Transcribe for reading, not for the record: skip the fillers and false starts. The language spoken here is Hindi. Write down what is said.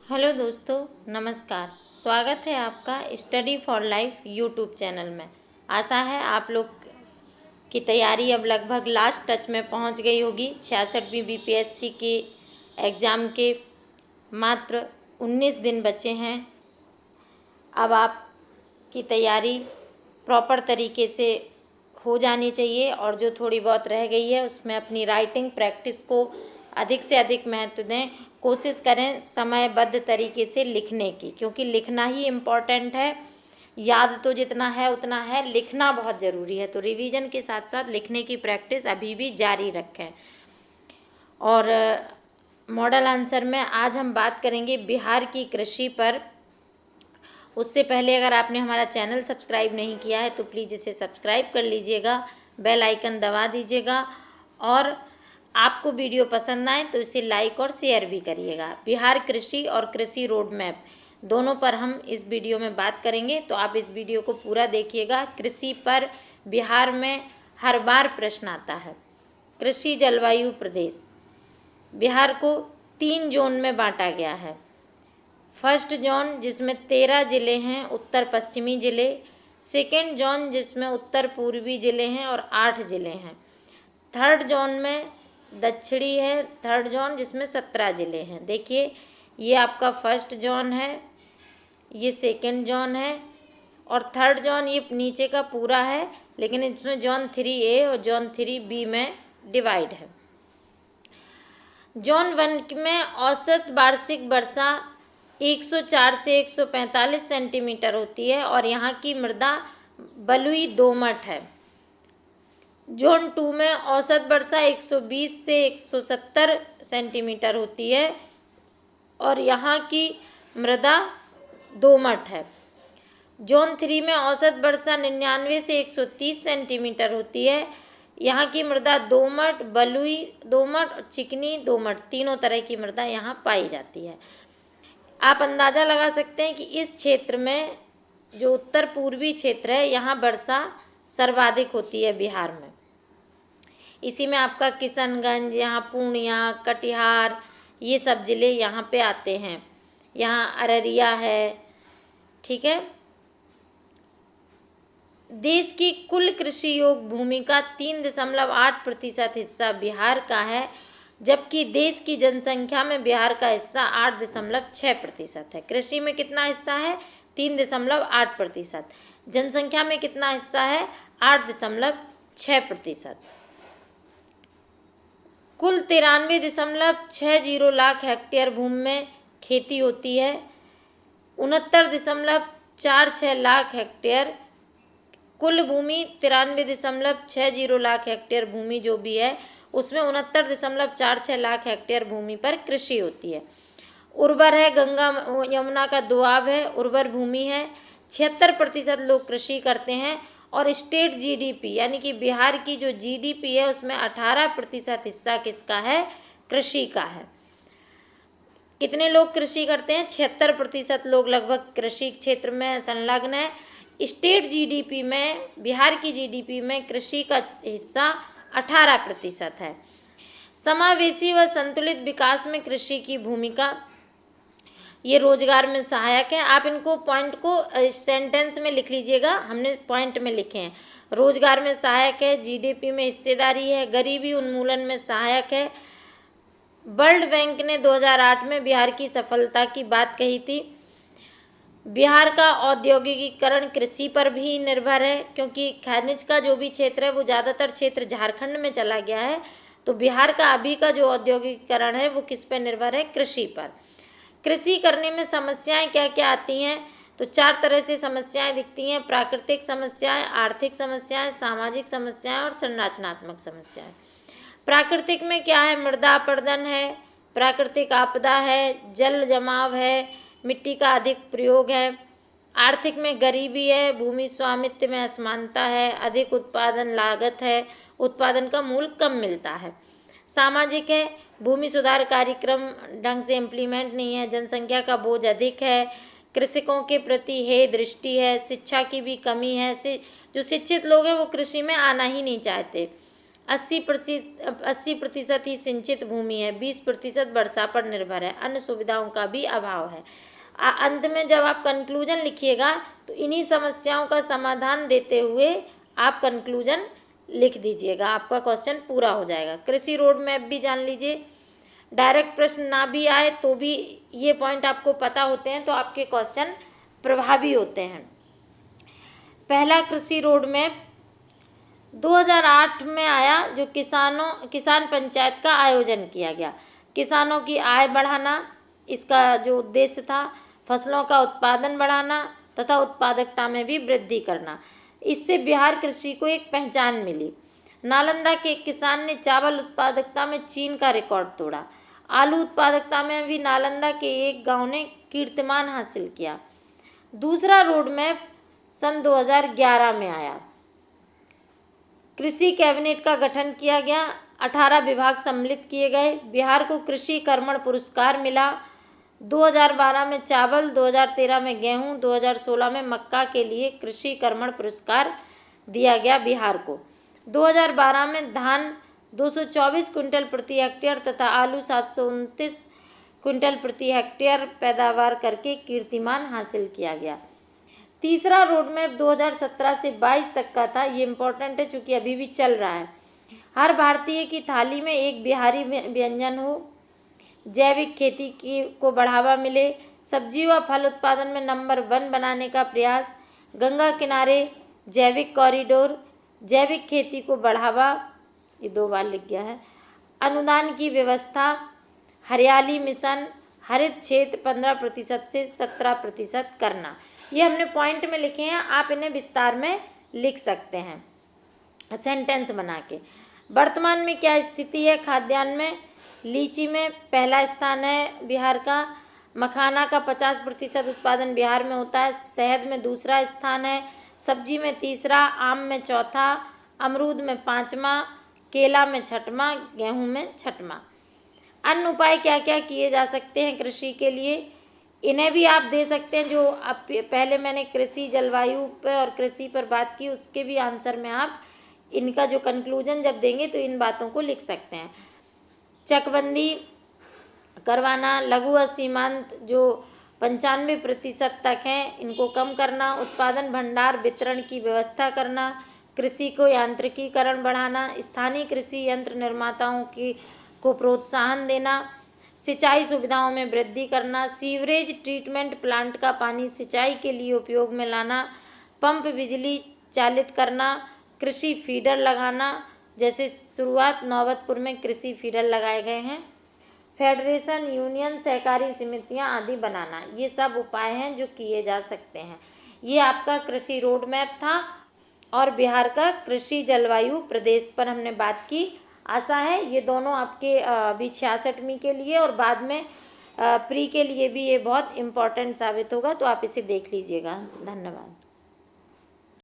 हेलो दोस्तों, नमस्कार। स्वागत है आपका study for life YouTube channel में। आशा है आप लोग की तैयारी अब लगभग लास्ट टच में पहुंच गई होगी। 66वीं बीपीएससी के एग्ज़ाम के मात्र 19 दिन बचे हैं। अब आपकी तैयारी प्रॉपर तरीके से हो जानी चाहिए और जो थोड़ी बहुत रह गई है उसमें अपनी राइटिंग प्रैक्टिस को अधिक से अधिक महत्व दें। कोशिश करें समयबद्ध तरीके से लिखने की, क्योंकि लिखना ही इम्पॉर्टेंट है। याद तो जितना है उतना है, लिखना बहुत ज़रूरी है। तो रिवीजन के साथ साथ लिखने की प्रैक्टिस अभी भी जारी रखें। और मॉडल आंसर में आज हम बात करेंगे बिहार की कृषि पर। उससे पहले अगर आपने हमारा चैनल सब्सक्राइब नहीं किया है तो प्लीज़ इसे सब्सक्राइब कर लीजिएगा, बेल आइकन दबा दीजिएगा और आपको वीडियो पसंद आए तो इसे लाइक और शेयर भी करिएगा। बिहार कृषि और कृषि रोड मैप दोनों पर हम इस वीडियो में बात करेंगे, तो आप इस वीडियो को पूरा देखिएगा। कृषि पर बिहार में हर बार प्रश्न आता है। कृषि जलवायु प्रदेश बिहार को 3 जोन में बांटा गया है। फर्स्ट जोन जिसमें 13 ज़िले हैं, उत्तर पश्चिमी ज़िले। सेकेंड जोन जिसमें उत्तर पूर्वी ज़िले हैं और 8 ज़िले हैं। थर्ड जोन में दक्षिणी है, थर्ड जोन जिसमें 17 ज़िले हैं। देखिए, ये आपका फर्स्ट जोन है, ये सेकेंड जोन है और थर्ड जोन ये नीचे का पूरा है, लेकिन इसमें जोन 3A और जोन 3B में डिवाइड है। जोन 1 में औसत वार्षिक वर्षा 104 से 145 सेंटीमीटर होती है और यहाँ की मृदा बलुई दोमट है। जोन 2 में औसत वर्षा 120 से 170 सेंटीमीटर होती है और यहाँ की मृदा दोमट है। जोन 3 में औसत वर्षा 99 से 130 सेंटीमीटर होती है। यहाँ की मृदा दोमट, बलुई दोमट और चिकनी दोमट, तीनों तरह की मृदा यहाँ पाई जाती है। आप अंदाज़ा लगा सकते हैं कि इस क्षेत्र में जो उत्तर पूर्वी क्षेत्र है यहाँ वर्षा सर्वाधिक होती है बिहार में। इसी में आपका किशनगंज, यहाँ पूर्णिया, कटिहार, ये सब ज़िले यहाँ पे आते हैं। यहाँ अररिया है, ठीक है। देश की कुल कृषि योग्य भूमि का 3.8% हिस्सा बिहार का है, जबकि देश की जनसंख्या में बिहार का हिस्सा 8.6% है। कृषि में कितना हिस्सा है? 3.8%। जनसंख्या में कितना हिस्सा है? 8.6%। कुल 93.60 लाख हेक्टेयर भूमि में खेती होती है। 69.46 लाख हेक्टेयर कुल भूमि, 93.60 लाख हेक्टेयर भूमि जो भी है उसमें 69.46 लाख हेक्टेयर भूमि पर कृषि होती है। उर्वर है, गंगा यमुना का दोआब है, उर्वर भूमि है। 76% लोग कृषि करते हैं और स्टेट जीडीपी यानी कि बिहार की जो जीडीपी है उसमें 18% हिस्सा किसका है? कृषि का है। कितने लोग कृषि करते हैं? 76% लोग लगभग कृषि क्षेत्र में संलग्न है। स्टेट जीडीपी में, बिहार की जीडीपी में कृषि का हिस्सा 18% है। समावेशी व संतुलित विकास में कृषि की भूमिका, ये रोजगार में सहायक है। आप इनको पॉइंट को सेंटेंस में लिख लीजिएगा, हमने पॉइंट में लिखे हैं। रोजगार में सहायक है, जीडीपी में हिस्सेदारी है, गरीबी उन्मूलन में सहायक है। वर्ल्ड बैंक ने 2008 में बिहार की सफलता की बात कही थी। बिहार का औद्योगिकीकरण कृषि पर भी निर्भर है, क्योंकि खनिज का जो भी क्षेत्र है वो ज़्यादातर क्षेत्र झारखंड में चला गया है। तो बिहार का अभी का जो औद्योगिकीकरण है वो किस पर निर्भर है? कृषि पर। कृषि करने में समस्याएं क्या क्या आती हैं? तो 4 तरह से समस्याएं दिखती हैं: प्राकृतिक समस्याएं, आर्थिक समस्याएं, सामाजिक समस्याएं और संरचनात्मक समस्याएं। प्राकृतिक में क्या है? मृदा अपरदन है, प्राकृतिक आपदा है, जल जमाव है, मिट्टी का अधिक प्रयोग है। आर्थिक में गरीबी है, भूमि स्वामित्व में असमानता है, अधिक उत्पादन लागत है, उत्पादन का मूल्य कम मिलता है। सामाजिक है, भूमि सुधार कार्यक्रम ढंग से इम्प्लीमेंट नहीं है, जनसंख्या का बोझ अधिक है, कृषकों के प्रति हे दृष्टि है, शिक्षा की भी कमी है। जो शिक्षित लोग हैं वो कृषि में आना ही नहीं चाहते। 80% ही सिंचित भूमि है, 20% वर्षा पर निर्भर है, अन्य सुविधाओं का भी अभाव है। अंत में जब आप कंक्लूजन लिखिएगा तो इन्हीं समस्याओं का समाधान देते हुए आप कंक्लूजन लिख दीजिएगा, आपका क्वेश्चन पूरा हो जाएगा। कृषि रोड मैप भी जान लीजिए, डायरेक्ट प्रश्न ना भी आए तो भी ये पॉइंट आपको पता होते हैं तो आपके क्वेश्चन प्रभावी होते हैं। पहला कृषि रोड मैप 2008 में आया, जो किसान पंचायत का आयोजन किया गया। किसानों की आय बढ़ाना इसका जो उद्देश्य था, फसलों का उत्पादन बढ़ाना तथा उत्पादकता में भी वृद्धि करना। इससे बिहार कृषि को एक पहचान मिली। नालंदा के एक किसान ने चावल उत्पादकता में चीन का रिकॉर्ड तोड़ा। आलू उत्पादकता में भी नालंदा के एक गांव ने कीर्तिमान हासिल किया। दूसरा रोड मैप सन 2011 में आया। कृषि कैबिनेट का गठन किया गया, 18 विभाग सम्मिलित किए गए। बिहार को कृषि कर्मण पुरस्कार मिला। 2012 में चावल, 2013 में गेहूं, 2016 में मक्का के लिए कृषि कर्मण पुरस्कार दिया गया बिहार को। 2012 में धान 224 क्विंटल प्रति हेक्टेयर तथा आलू 729 क्विंटल प्रति हेक्टेयर पैदावार करके कीर्तिमान हासिल किया गया। तीसरा रोड मैप 2017 से 22 तक का था। ये इम्पोर्टेंट है चूँकि अभी भी चल रहा है। हर भारतीय की थाली में एक बिहारी व्यंजन हो, जैविक खेती को बढ़ावा मिले, सब्जी व फल उत्पादन में नंबर 1 बनाने का प्रयास, गंगा किनारे जैविक कॉरिडोर, जैविक खेती को बढ़ावा, ये 2 बार लिख गया है, अनुदान की व्यवस्था, हरियाली मिशन, हरित क्षेत्र 15% से 17% करना। ये हमने पॉइंट में लिखे हैं, आप इन्हें विस्तार में लिख सकते हैं सेंटेंस बना के। वर्तमान में क्या स्थिति है खाद्यान्न में? लीची में पहला स्थान है बिहार का, मखाना का 50% उत्पादन बिहार में होता है, शहद में दूसरा स्थान है, सब्जी में तीसरा, आम में चौथा, अमरूद में 5वां, केला में 6वां, गेहूं में 6वां। अन्य उपाय क्या क्या किए जा सकते हैं कृषि के लिए, इन्हें भी आप दे सकते हैं। जो आप पहले मैंने कृषि जलवायु पर और कृषि पर बात की, उसके भी आंसर में आप इनका जो कंक्लूजन जब देंगे तो इन बातों को लिख सकते हैं। चकबंदी करवाना, लघु व सीमांत जो 95% तक हैं इनको कम करना, उत्पादन भंडार वितरण की व्यवस्था करना, कृषि को यांत्रिकीकरण बढ़ाना, स्थानीय कृषि यंत्र निर्माताओं को प्रोत्साहन देना, सिंचाई सुविधाओं में वृद्धि करना, सीवरेज ट्रीटमेंट प्लांट का पानी सिंचाई के लिए उपयोग में लाना, पंप बिजली चालित करना, कृषि फीडर लगाना, जैसे शुरुआत नौबतपुर में कृषि फीडर लगाए गए हैं, फेडरेशन, यूनियन, सहकारी समितियां आदि बनाना। ये सब उपाय हैं जो किए जा सकते हैं। ये आपका कृषि रोड मैप था और बिहार का कृषि जलवायु प्रदेश पर हमने बात की। आशा है ये दोनों आपके अभी 66वीं के लिए और बाद में प्री के लिए भी ये बहुत इम्पोर्टेंट साबित होगा, तो आप इसे देख लीजिएगा। धन्यवाद।